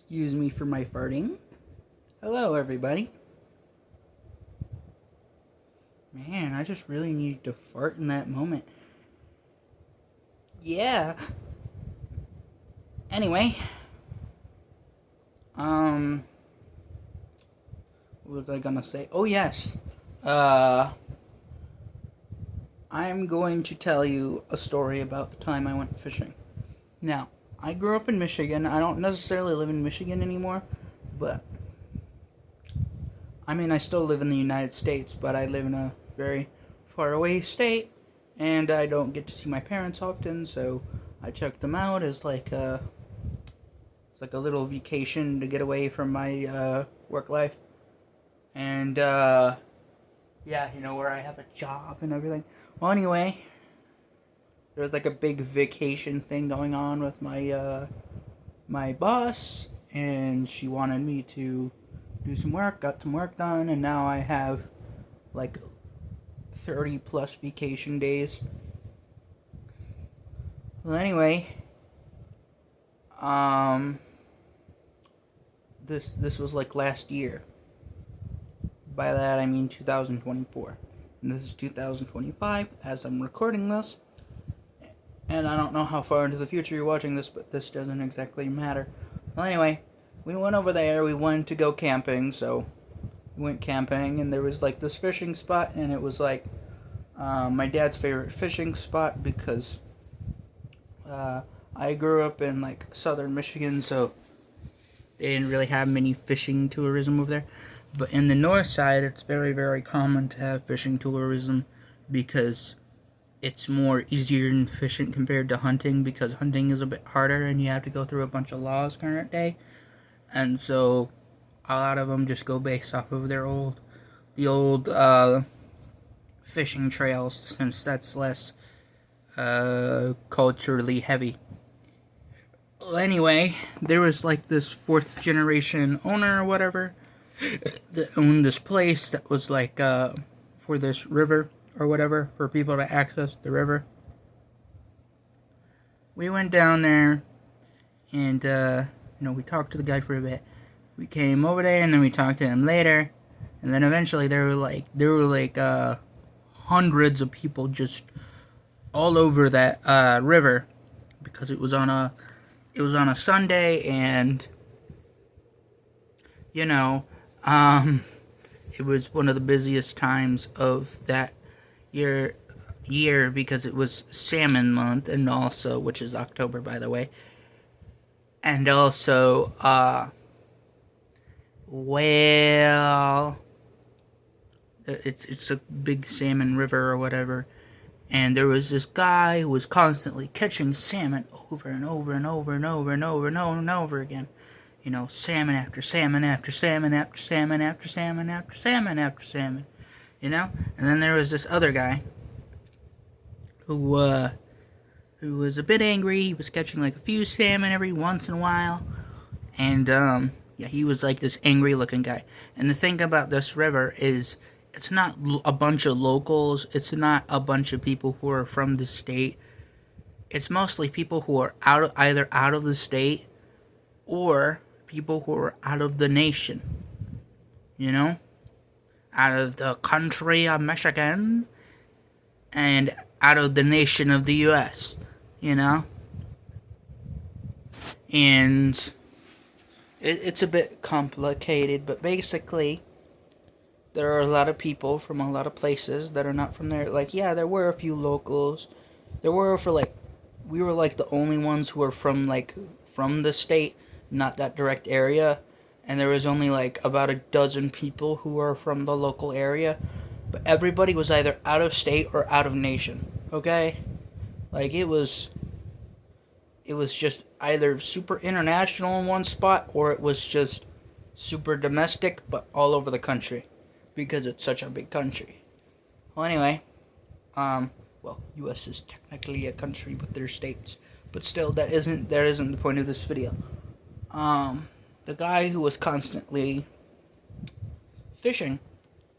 Excuse me for my farting. Hello, everybody. Man, I just really needed to fart in that moment. Yeah. Anyway. What was I gonna say? Oh, yes. I'm going to tell you a story about the time I went fishing. Now, I grew up in Michigan. I don't necessarily live in Michigan anymore, but I still live in the United States, but I live in a very far away state, and I don't get to see my parents often, so I checked them out as like a little vacation to get away from my work life. And yeah, where I have a job and everything. Well, anyway, there was like a big vacation thing going on with my boss, and she wanted me to do some work, got some work done, and now I have like 30 plus vacation days. Well, anyway, this was like last year. By that I mean 2024. And this is 2025 as I'm recording this. And I don't know how far into the future you're watching this, but this doesn't exactly matter. Well, anyway, we went over there. We wanted to go camping, so we went camping, and there was like this fishing spot, and it was like my dad's favorite fishing spot because I grew up in like southern Michigan, so they didn't really have many fishing tourism over there. But in the north side, it's very, very common to have fishing tourism because it's more easier and efficient compared to hunting, because hunting is a bit harder and you have to go through a bunch of laws current day. And so a lot of them just go based off of the old fishing trails, since that's less culturally heavy. Well, anyway, there was like this fourth generation owner or whatever that owned this place that was like for this river or whatever, for people to access the river. We went down there and we talked to the guy for a bit. We came over there and then we talked to him later, and then eventually there were like hundreds of people just all over that river, because it was on a Sunday, and it was one of the busiest times of that year because it was salmon month, and also, which is October, by the way, and also it's a big salmon river or whatever, and there was this guy who was constantly catching salmon over and over and over and over and over and over and over again. Salmon after salmon after salmon after salmon after salmon after salmon after salmon. And then there was this other guy who was a bit angry. He was catching like a few salmon every once in a while, and he was like this angry looking guy. And the thing about this river is, it's not a bunch of locals. It's not a bunch of people who are from the state. It's mostly people who are either out of the state or people who are out of the nation. Out of the country of Michigan and out of the nation of the U.S., And it's a bit complicated, but basically there are a lot of people from a lot of places that are not from there. Like, yeah, there were a few locals. We were like the only ones who were from the state, not that direct area. And there was only like about a dozen people who were from the local area. But everybody was either out of state or out of nation. Okay? Like, it was just either super international in one spot, or it was just super domestic, but all over the country, because it's such a big country. Well, anyway, U.S. is technically a country with their states, but still, that isn't the point of this video. The guy who was constantly fishing,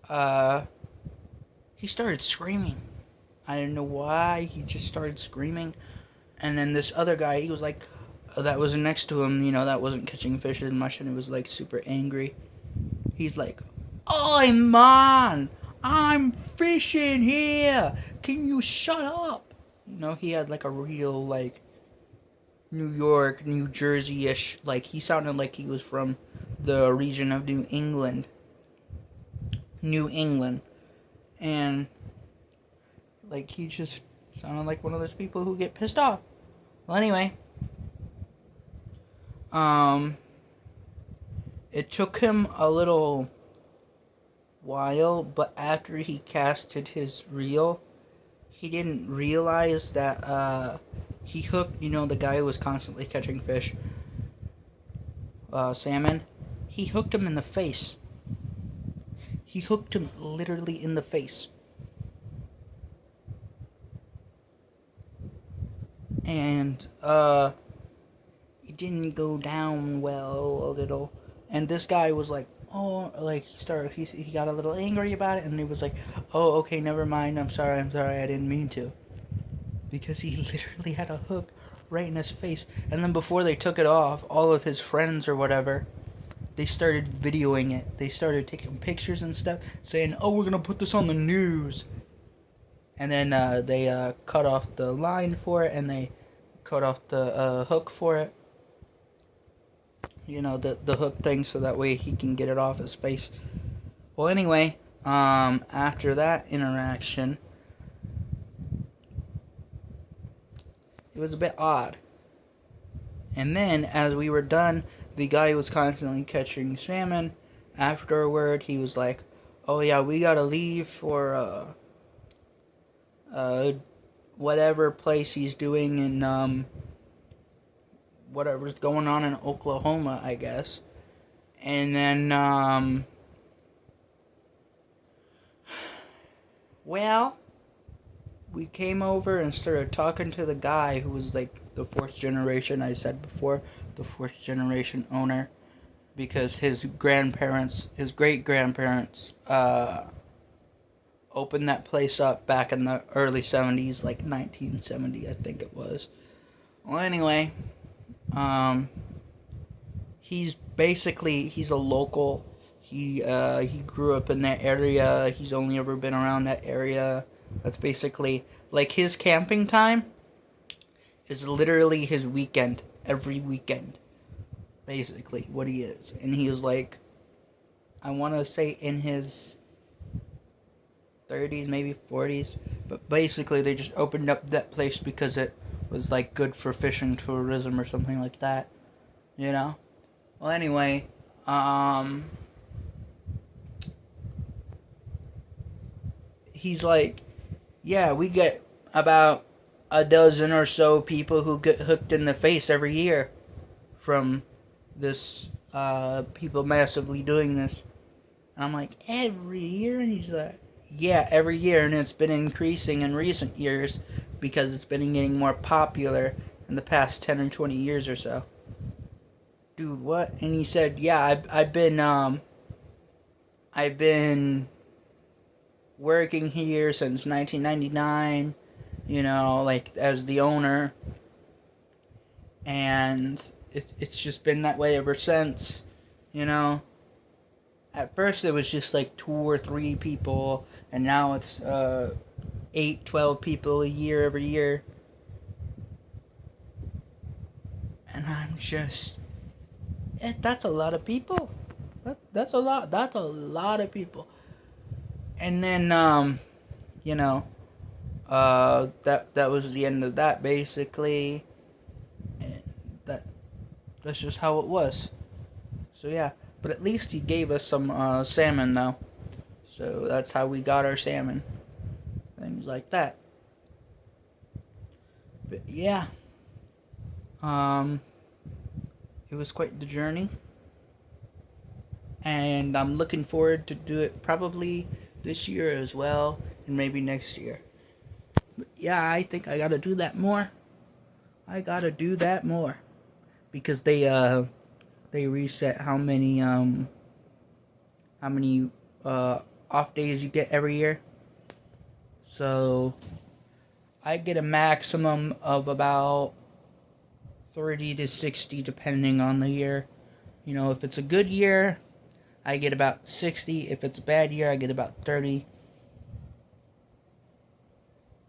he started screaming. I don't know why, he just started screaming. And then this other guy, he was like, that was next to him, that wasn't catching fish as much, and it was like super angry. He's like, "Oi, man! I'm fishing here! Can you shut up?" He had like a real, like, New York, New Jersey ish, like, he sounded like he was from the region of New England. New England. And, like, he just sounded like one of those people who get pissed off. Well, anyway. It took him a little while, but after he casted his reel, he didn't realize that, he hooked, the guy who was constantly catching fish, salmon. He hooked him in the face. He hooked him literally in the face. And, it didn't go down well a little. And this guy was like, oh, like, he got a little angry about it, and he was like, oh, okay, never mind, I'm sorry, I didn't mean to. Because he literally had a hook right in his face. And then before they took it off, all of his friends or whatever, they started videoing it. They started taking pictures and stuff, saying, oh, we're gonna put this on the news. And then they cut off the line for it, and they cut off the hook for it. The hook thing, so that way he can get it off his face. Well, anyway, after that interaction, it was a bit odd. And then, as we were done, the guy who was constantly catching salmon, afterward, he was like, oh yeah, we gotta leave for, whatever place he's doing in, whatever's going on in Oklahoma, I guess. And then, well, we came over and started talking to the guy who was like the fourth generation, I said before, the fourth generation owner, because his great grandparents, opened that place up back in the early 70s, like 1970, I think it was. Well, anyway, he's a local. He grew up in that area. He's only ever been around that area. That's basically, like, his camping time is literally his weekend, every weekend, basically, what he is. And he is, like, I want to say in his 30s, maybe 40s, but basically they just opened up that place because it was, like, good for fishing tourism or something like that, Well, anyway, he's like, yeah, we get about a dozen or so people who get hooked in the face every year from this, people massively doing this. And I'm like, every year? And he's like, yeah, every year, and it's been increasing in recent years because it's been getting more popular in the past 10 or 20 years or so. Dude, what? And he said, yeah, I've been working here since 1999, like, as the owner, and it's just been that way ever since, At first it was just like 2 or 3 people, and now it's 8, 12 people a year every year. And I'm just, that's a lot of people. That's a lot of people. And then, that was the end of that, basically. And that's just how it was. So yeah, but at least he gave us some salmon, though. So that's how we got our salmon. Things like that. But yeah, it was quite the journey. And I'm looking forward to do it probably this year as well, and maybe next year. But yeah, I think I gotta do that more. Because they reset how many off days you get every year. So I get a maximum of about 30 to 60 depending on the year. You know, if it's a good year, I get about 60. If it's a bad year, I get about 30.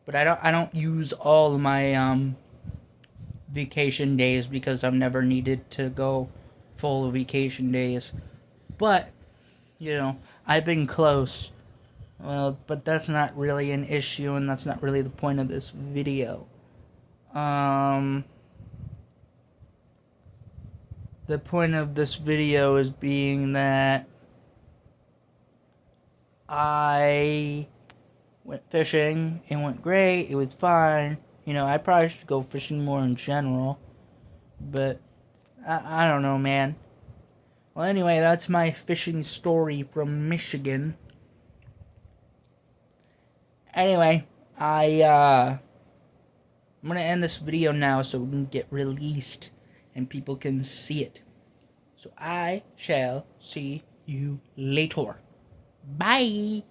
But I don't use all of my vacation days because I've never needed to go full vacation days. But, you know, I've been close. Well, but that's not really an issue, and that's not really the point of this video. The point of this video is being that I went fishing. It went great. It was fine. You know, I probably should go fishing more in general. But, I don't know, man. Well, anyway, that's my fishing story from Michigan. Anyway, I'm gonna end this video now so we can get released and people can see it. So I shall see you later. Bye!